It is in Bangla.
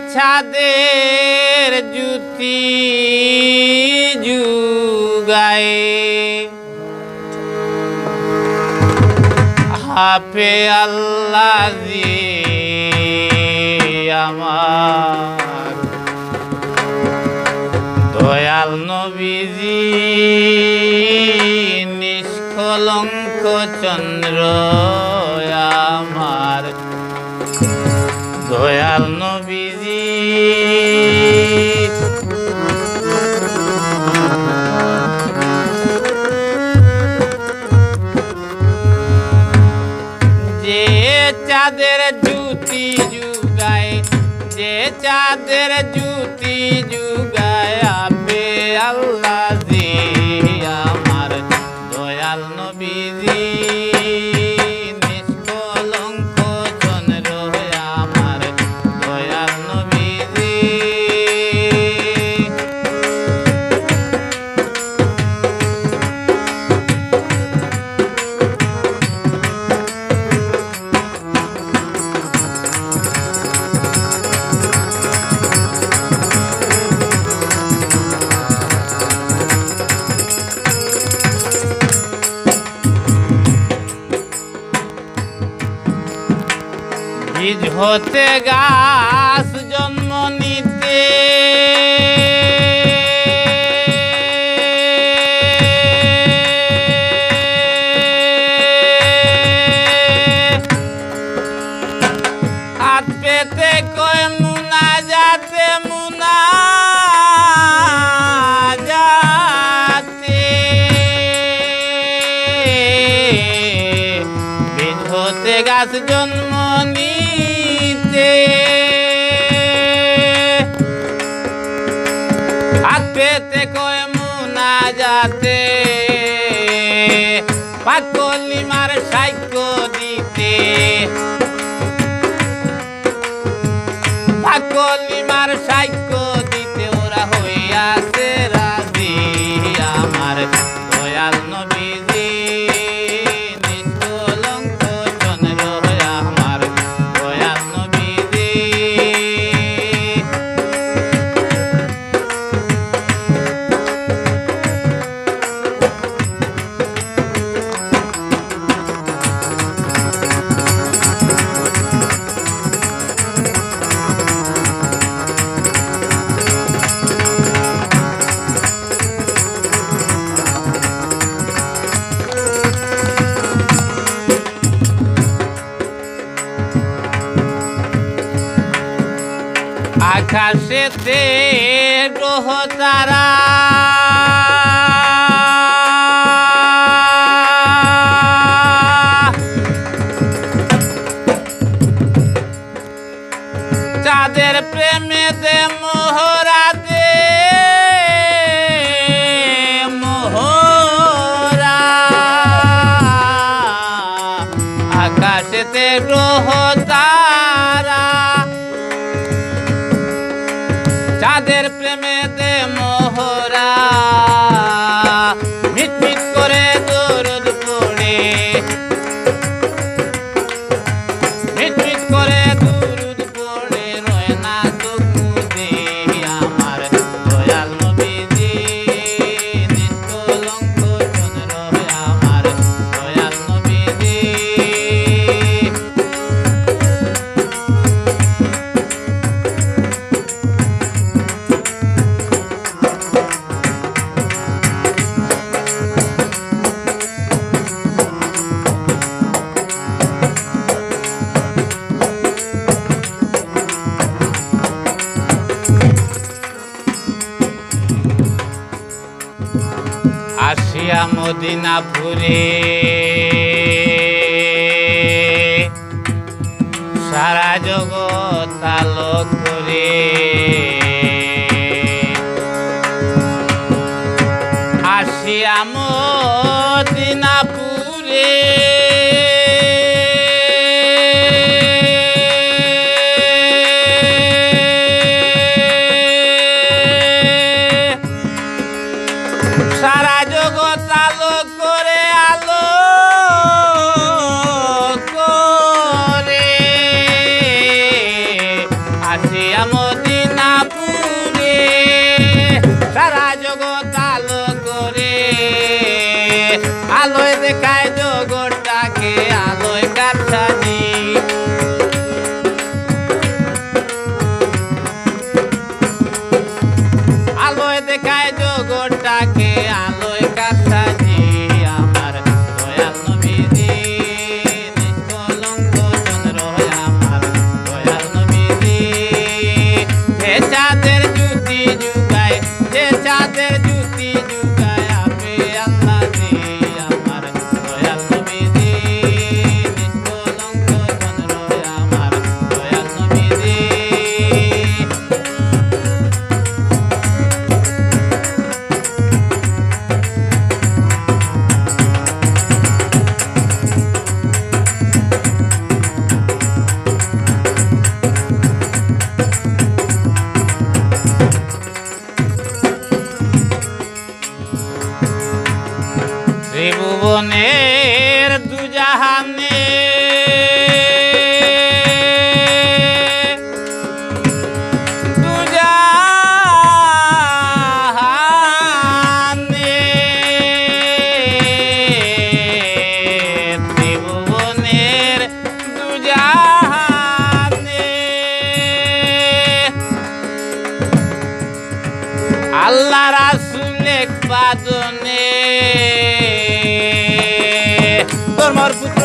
ছাদের জ্যোতি যুগায় হাফে আল্লাহ জি আমার দয়াল নবীজি নিষ্কলঙ্ক চন্দ্র আমার দয়াল নবীজি যে চাঁদের জ্যোতি যুগায় যে চাঁদের জ্যোতি যুগায় আপে আল্লাহ জি আমার দয়াল নবীজি নিষ্কলঙ্ক চন্দ্র আমার দয়াল নবীজি বীজ হতে গাছ জন্ম নিতে হাত পেতে কয় মুনা যাতে মুনা যাতে বীজ হতে গাছ জন্ম নিতে হাত পেতে কয় মুনা যাতে পাকলিমার সাক্ষ্য দিতে পাকলিমার সাক্ষ্য দিতে ওরা হইয়াছে রাজি আমার দয়াল নবীজি নিষ্কলঙ্ক চন্দ্র আমার দয়াল নবীজি আকাশেতে গ্রহ তারা চাঁদের প্রেমে দে মোহরা দে মোহরা আকাশেতে গ্রহ তারা চাঁদের প্রেমে দে মোহরা মিটমিট করে দরুদ পড়ে মিটমিট করে দরুদ পড়ে রয় না চোখে আমার দয়াল নবীজি নিষ্কলঙ্ক চন্দ্র আমার দয়াল নবীজি আসিয়া মদিনাপুরে সারা জগৎ আলোক করে আসিয়া মদিনাপুরে সারা জগৎ আলো করে আলো করে আসি আলোয় দেখায় জগৎটাকে আলোয় কারসাজি আলোয় দেখায় জগৎটাকে আলোয় কারসাজি আমার দয়াল নবীজি নিষ্কলঙ্ক চন্দ্র আমার দয়াল নবীজি যে চাঁদের জ্যোতি যুগায় যে চাঁদের জ্যোতি যুগায় আপে আল্লাহ জি আমার দয়াল নবীজি নিষ্কলঙ্ক চন্দ্র আমার দয়াল নবীজি ত্রিভুবনের দুজাহানে দুজাহানে ত্রিভুবনের দুজাহানে আল্লাহ রাসূল এক বাদনে তোর মরফুত